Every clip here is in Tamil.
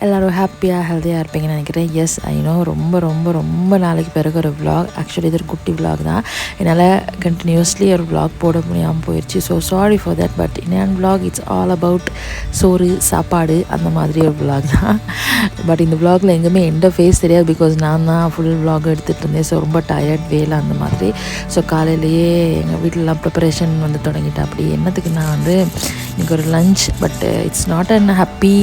எல்லோரும் ஹாப்பியாக ஹெல்த்தியாக இருப்பீங்கன்னு நினைக்கிறேன். எஸ் ஐ நோ, ரொம்ப ரொம்ப ரொம்ப நாளைக்கு பிறகு ஒரு vlog. ஆக்சுவலி இது ஒரு குட்டி vlog தான். என்னால் கண்டினியூஸ்லி ஒரு vlog போட முடியாமல் போயிடுச்சு. So sorry for that. But இன்னும் vlog இட்ஸ் ஆல் அபவுட் சோறு சாப்பாடு அந்த மாதிரி ஒரு vlog தான். பட் இந்த vlogல எங்கேயுமே எந்த ஃபேஸ் தெரியாது. பிகாஸ் நான் தான் ஃபுல் vlog எடுத்துகிட்டு இருந்தேன். ஸோ ரொம்ப டயர்ட் வேலை அந்த மாதிரி. ஸோ காலையிலேயே எங்கள் வீட்டிலலாம் ப்ரிப்பரேஷன் வந்து தொடங்கிட்டேன். அப்படி என்னத்துக்கு நான் வந்து இன்றைக்கி ஒரு lunch, but it's not an happy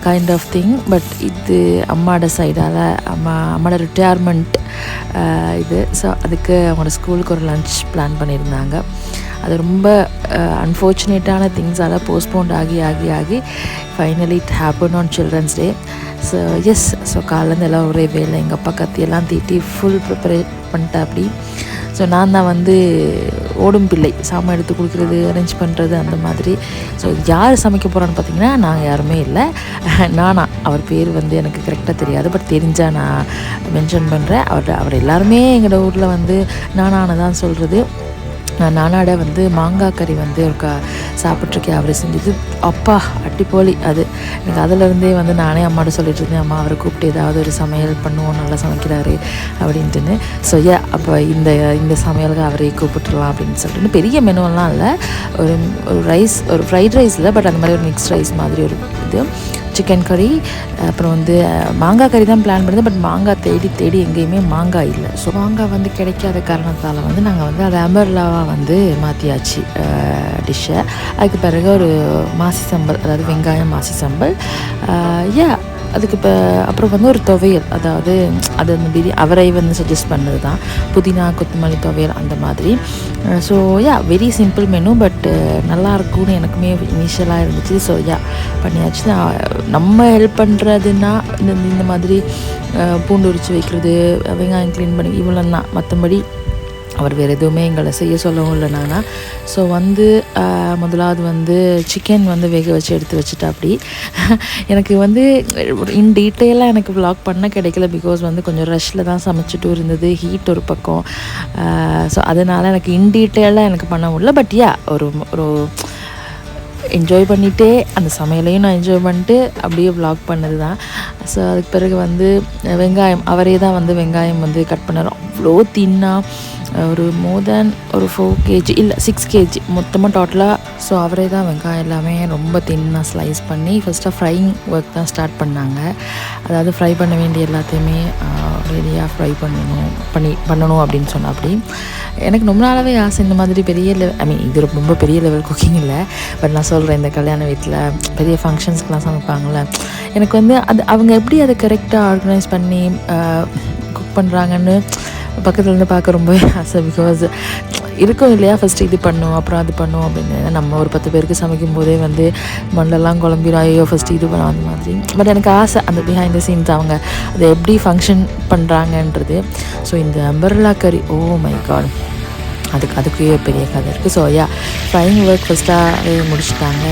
kind of thing. But இது அம்மாவோட சைடால் அம்மாவோட ரிட்டையர்மெண்ட் இது. ஸோ அதுக்கு அவங்களோட ஸ்கூலுக்கு ஒரு லஞ்ச் பிளான் பண்ணியிருந்தாங்க. அது ரொம்ப அன்ஃபார்ச்சுனேட்டான திங்ஸால் போஸ்ட்போண்ட் ஆகி ஆகி ஆகி finally it happen on children's day. So yes, so காலேருந்து எல்லாம் ஒரே வேலை. எங்கள் அப்பா கத்தியெல்லாம் தீட்டி ஃபுல் ப்ரிப்பரேட் பண்ணிட்டேன் அப்படி. ஸோ நான் தான் வந்து ஓடும் பிள்ளை, சாமான் எடுத்து கொடுக்குறது, அரேஞ்ச் பண்ணுறது அந்த மாதிரி. ஸோ யார் சமைக்க போகிறான்னு பார்த்தீங்கன்னா நாங்கள் யாருமே இல்லை. நானா, அவர் பேர் வந்து எனக்கு கரெக்டாக தெரியாது, பட் தெரிஞ்சால் நான் மென்ஷன் பண்ணுறேன். அவர் எல்லாருமே எங்களோட ஊரில் வந்து நானான தான் சொல்கிறது. நானாட வந்து மாங்காய் கறி வந்து ஒரு சாப்பிட்ருக்கேன். அவர் செஞ்சது அப்பா அடிப்போலி. அது எனக்கு அதிலருந்தே வந்து நானே அம்மாட்ட சொல்லிட்டு இருந்தேன், அம்மா அவரை கூப்பிட்டு ஏதாவது ஒரு சமையல் பண்ணுவோம், நல்லா சமைக்கிறாரு அப்படின்ட்டுன்னு. ஸோ அப்போ இந்த சமையலுக்கு அவரை கூப்பிட்டுருலாம் அப்படின்னு சொல்லிட்டு. பெரிய மெனுவெல்லாம் இல்லை, ஒரு ரைஸ், ஒரு ஃப்ரைட் ரைஸ் இல்லை, பட் அந்த மாதிரி ஒரு மிக்ஸ்ட் ரைஸ் மாதிரி ஒரு இது, சிக்கன் கறி, அப்புறம் வந்து மாங்காய் கறி தான் பிளான் பண்ணுறது. பட் மாங்காய் தேடி தேடி எங்கேயுமே மாங்காய் இல்லை. ஸோ மாங்காய் வந்து கிடைக்காத காரணத்தால் வந்து நாங்கள் வந்து அதை அம்பர்லாவாக வந்து மாற்றியாச்சு டிஷ்ஷை. அதுக்கு பிறகு ஒரு மாசி சம்பல், அதாவது வெங்காயம் மாசி சம்பல். அதுக்கு இப்போ அப்புறம் வந்து ஒரு துவையல், அதாவது அது அந்த அவரை வந்து சஜஸ்ட் பண்ணது தான், புதினா கொத்தமல்லி துவையல் அந்த மாதிரி. So very simple menu, but நல்லாயிருக்கும்னு எனக்குமே இனிஷியலாக இருந்துச்சு. ஸோ பண்ணியாச்சு. நம்ம ஹெல்ப் பண்ணுறதுன்னா இந்த மாதிரி பூண்டு உரித்து வைக்கிறது, வெங்காயம் க்ளீன் பண்ணி இவ்வளோ தான். மற்றபடி அவர் வேறு எதுவுமே எங்களை செய்ய சொல்லவும் இல்லை. நாங்கள் ஸோ வந்து முதலாவது வந்து சிக்கன் வந்து வேக வச்சு எடுத்து வச்சுட்டா. அப்படி எனக்கு வந்து இன் டீட்டெயிலாக எனக்கு vlog பண்ண கிடைக்கல. பிகாஸ் வந்து கொஞ்சம் ரஷ்ஷில் தான் சமைச்சிட்டும் இருந்தது, ஹீட் ஒரு பக்கம். ஸோ அதனால் எனக்கு இன் டீட்டெயிலாக எனக்கு பண்ண முடியல. பட் ஒரு என்ஜாய் பண்ணிகிட்டே அந்த சமையலையும் நான் என்ஜாய் பண்ணிட்டு அப்படியே vlog பண்ணது தான். ஸோ அதுக்கு பிறகு வந்து வெங்காயம், அவரே தான் வந்து வெங்காயம் வந்து கட் பண்ணார். அவ்வளோ தின்னாக ஒரு மோர் தேன் ஒரு 4 kg இல்லை 6 kg மொத்தமாக டோட்டலாக. ஸோ அவரே தான் வெங்காயம் எல்லாமே ரொம்ப தின்னாக ஸ்லைஸ் பண்ணி ஃபஸ்ட்டாக ஃப்ரைங் ஒர்க் தான் ஸ்டார்ட் பண்ணாங்க. அதாவது ஃப்ரை பண்ண வேண்டிய எல்லாத்தையுமே ரெடியாக ஃப்ரை பண்ணணும் அப்படின்னு சொன்னால். அப்படி எனக்கு ரொம்ப நாளாகவே ஆசை இந்த மாதிரி பெரிய இது ரொம்ப பெரிய லெவல் குக்கிங் இல்லை, பட் நான் சொல்கிறேன், இந்த கல்யாண வீட்டில் பெரிய ஃபங்க்ஷன்ஸ்க்கெலாம் சமைப்பாங்கள்ல, எனக்கு வந்து அவங்க எப்படி அதை கரெக்டாக ஆர்கனைஸ் பண்ணி குக் பண்ணுறாங்கன்னு பக்கத்துலேருந்து பார்க்க ரொம்பவே ஆசை. பிகாஸ் இருக்கும் இல்லையா, ஃபஸ்ட்டு இது பண்ணும் அப்புறம் அது பண்ணும் அப்படின்னு. நம்ம ஒரு 10 பேருக்கு சமைக்கும் போதே வந்து மண்ணெல்லாம் குழம்பிடும், ஐயோ ஃபஸ்ட்டு இது பண்ண அந்த மாதிரி. பட் எனக்கு ஆசை அந்த பிஹைண்ட் த சீன்ஸ் அவங்க அதை எப்படி ஃபங்க்ஷன் பண்ணுறாங்கன்றது. ஸோ இந்த அம்பர்லா கறி, ஓ மை காட், அதுக்கு பெரிய கதை இருக்குது. ஸோ ஃப்ரைங் ஒர்க் ஃபஸ்ட்டாக முடிச்சுட்டாங்க.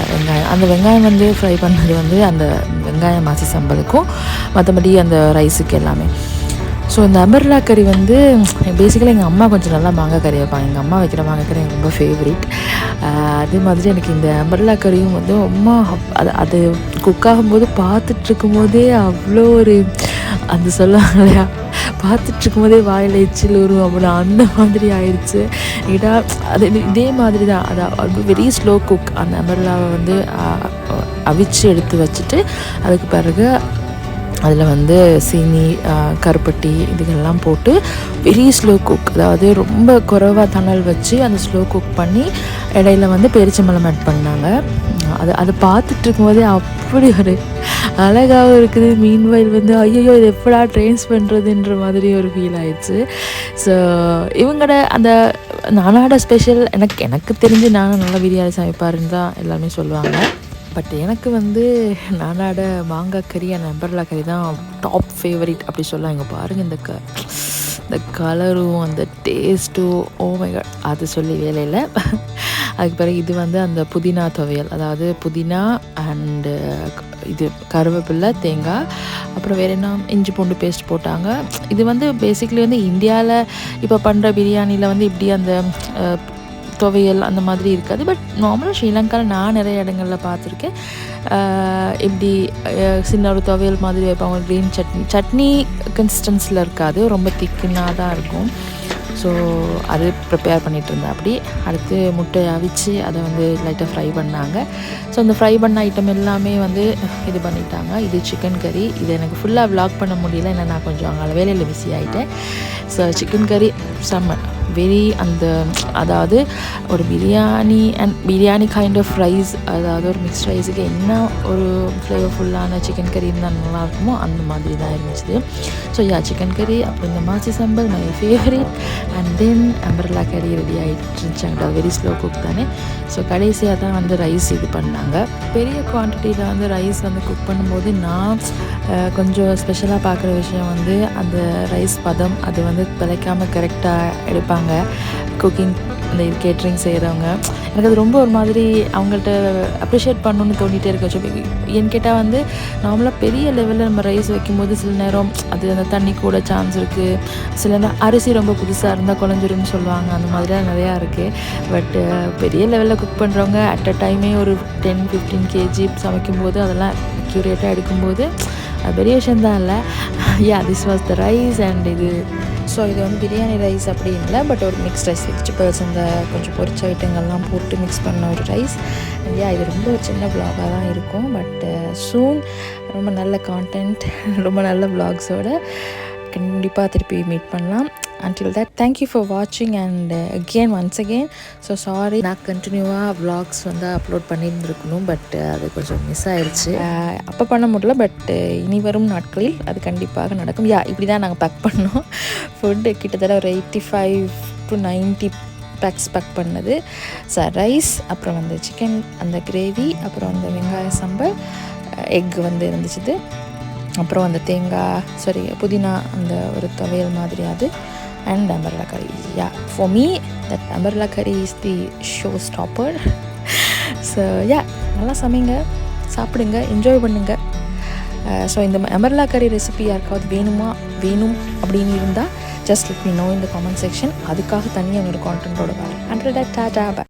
அந்த வெங்காயம் வந்து ஃப்ரை பண்ணது வந்து அந்த வெங்காயம் மாசி சம்பலுக்கும் மற்றபடி அந்த ரைஸுக்கு எல்லாமே. ஸோ இந்த அம்பர்லா கறி வந்து பேசிக்கலாக எங்கள் அம்மா கொஞ்சம் நல்லா மாங்காய் கறி வைப்பாங்க. எங்கள் அம்மா வைக்கிற மாங்காய் கறி எனக்கு ரொம்ப ஃபேவரட். அதே மாதிரி எனக்கு இந்த அம்பர்லா கறியும் வந்து அம்மா அது குக் ஆகும்போது பார்த்துட்ருக்கும் போதே அவ்வளோ ஒரு அந்த சொல்லுவாங்க இல்லையா, பார்த்துட்ருக்கும் போதே வாயில் எச்சில் வரும் அவ்வளோ அந்த மாதிரி ஆயிடுச்சு. ஏன்னா அது இதே மாதிரி தான். அது வெரி ஸ்லோ குக். அந்த அம்பர்லாவை வந்து அவிச்சு எடுத்து வச்சுட்டு அதுக்கு பிறகு அதில் வந்து சீனி, கருப்பட்டி இதுகள்லாம் போட்டு வெரி ஸ்லோ குக், அதாவது ரொம்ப குறைவாக தணல் வச்சு அந்த ஸ்லோ குக் பண்ணி இடையில வந்து பெரிச்சம்பழம் ஆட் பண்ணாங்க. அது பார்த்துட்டு இருக்கும்போதே அப்படி ஒரு அழகாகவும் இருக்குது. மீன்வயல் வந்து ஐயோ இது எப்படா ட்ரெயின்ஸ் பண்ணுறதுன்ற மாதிரி ஒரு ஃபீல் ஆயிடுச்சு. ஸோ இவங்களோட அந்த நானாட ஸ்பெஷல் எனக்கு தெரிஞ்சு நானும் நல்லா பிரியாணி சமைப்பாருன்னு தான் எல்லாருமே சொல்லுவாங்க. பட் எனக்கு வந்து நானாட மாங்காய் கறி அந்த அம்பர்லா கறி தான் டாப் ஃபேவரட் அப்படி சொல்லலாம். இங்கே பாருங்கள், இந்த கலரும் அந்த டேஸ்ட்டும், ஓ மை காட், அது சொல்லி வேலையில். அதுக்கு பிறகு இது வந்து அந்த புதினா துவையல், அதாவது புதினா அண்டு இது கருவேப்பிலை, தேங்காய், அப்புறம் வேறு என்ன இஞ்சி பூண்டு பேஸ்ட் போட்டாங்க. இது வந்து பேசிக்கலி வந்து இந்தியாவில் இப்போ பண்ணுற பிரியாணியில் வந்து இப்படி அந்த துவையல் அந்த மாதிரி இருக்காது. பட் நார்மலாக ஸ்ரீலங்காவில் நான் நிறைய இடங்களில் பார்த்துருக்கேன். இப்படி சின்ன ஒரு துவையல் மாதிரி வைப்பாங்க. க்ரீன் சட்னி கன்சிஸ்டன்ஸில் இருக்காது, ரொம்ப திக்குனாக தான் இருக்கும். ஸோ அது ப்ரிப்பேர் பண்ணிகிட்டு இருந்தேன். அப்படி அடுத்து முட்டையை அவிச்சு அதை வந்து லைட்டாக ஃப்ரை பண்ணாங்க. ஸோ அந்த ஃப்ரை பண்ண ஐட்டம் எல்லாமே வந்து இது பண்ணிட்டாங்க. இது சிக்கன் கறி. இது எனக்கு ஃபுல்லாக விளாக் பண்ண முடியல, ஏன்னா நான் கொஞ்சம் அங்கே வேலையில் பிஸி ஆகிட்டேன். ஸோ சிக்கன் கறி செம்ம வெரி அதாவது ஒரு பிரியாணி கைண்ட் ஆஃப் ரைஸ், அதாவது ஒரு மிக்ஸ்ட் ரைஸுக்கு என்ன ஒரு ஃப்ளேவர்ஃபுல்லான சிக்கன் கறி இருந்தால் நல்லா இருக்குமோ அந்த மாதிரி தான் இருந்துச்சு. ஸோ சிக்கன் கறி, அப்புறம் இந்த மாசி சம்பல் my favourite, and then ambarella கறி ரெடி ஆகிட்டு இருந்துச்சாங்க. வெரி ஸ்லோ குக் தானே. ஸோ கடைசியாக தான் வந்து ரைஸ் இது பண்ணாங்க. பெரிய குவான்டிட்டியில் வந்து ரைஸ் வந்து குக் பண்ணும்போது நான் கொஞ்சம் ஸ்பெஷலாக பார்க்குற விஷயம் வந்து அந்த ரைஸ் பதம், அது வந்து பிழைக்காமல் கரெக்டாக எடுப்பாங்க குக்கிங், இந்த கேட்ரிங் செய்கிறவங்க. எனக்கு அது ரொம்ப ஒரு மாதிரி அவங்கள்ட்ட அப்ரிஷியேட் பண்ணணுன்னு தோண்டிகிட்டே இருக்க. ஏன்னு கேட்டால் வந்து நார்மலாக பெரிய லெவலில் நம்ம ரைஸ் வைக்கும்போது சில நேரம் அது அந்த தண்ணி கூட சான்ஸ் இருக்குது, சில நேரம் அரிசி ரொம்ப புதுசாக இருந்தால் குழஞ்சிரும்னு சொல்லுவாங்க. அந்த மாதிரிலாம் நிறையா இருக்குது. பட் பெரிய லெவலில் குக் பண்ணுறவங்க அட் அ டைமே ஒரு 10-15 kg சமைக்கும்போது அதெல்லாம் அக்யூரேட்டாக எடுக்கும்போது அது பெரிய விஷயந்தான் இல்லை. This was the rise. And so இது வந்து பிரியாணி ரைஸ் அப்படி இல்லை, பட் ஒரு மிக்ஸ் ரைஸ், வெஜிடபிள்ஸ் அந்த கொஞ்சம் பொரிச்ச ஐட்டங்கள்லாம் போட்டு மிக்ஸ் பண்ண ஒரு ரைஸ். இது ரொம்ப ஒரு சின்ன விலாகாக தான் இருக்கும். பட் சூன் ரொம்ப நல்ல கான்டென்ட், ரொம்ப நல்ல விலாக்ஸோடு கண்டிப்பாக திருப்பி மீட் பண்ணலாம். Until that, thank you for watching, and once again so sorry. நான் கண்டினியூவாக vlogs வந்து அப்லோட் பண்ணியிருந்துருக்கணும், பட் அது கொஞ்சம் மிஸ் ஆயிடுச்சு. அப்போ பண்ண முடியல, பட் இனி வரும் நாட்களில் அது கண்டிப்பாக நடக்கும். இப்படி தான் நாங்கள் பேக் பண்ணோம். ஃபுட்டு கிட்டத்தட்ட ஒரு 85 to 90 பேக்ஸ் பேக் பண்ணது. ரைஸ், அப்புறம் வந்து சிக்கன் அந்த கிரேவி, அப்புறம் அந்த வெங்காய சம்பல், எக் வந்து இருந்துச்சு, அப்புறம் அந்த புதினா அந்த ஒரு துவையல் மாதிரி அது, and umbrella curry. For me that umbrella curry is the showstopper. So நல்லா சமைங்க, சாப்பிடுங்க, என்ஜாய் பண்ணுங்க. ஸோ இந்த umbrella curry ரெசிபி யாருக்காவது வேணும் அப்படின்னு இருந்தால் just let me know in the comment section. அதுக்காக தனியாக என்னோட கான்டென்ட்டோட வரேன். Until that, ta-ta, bye.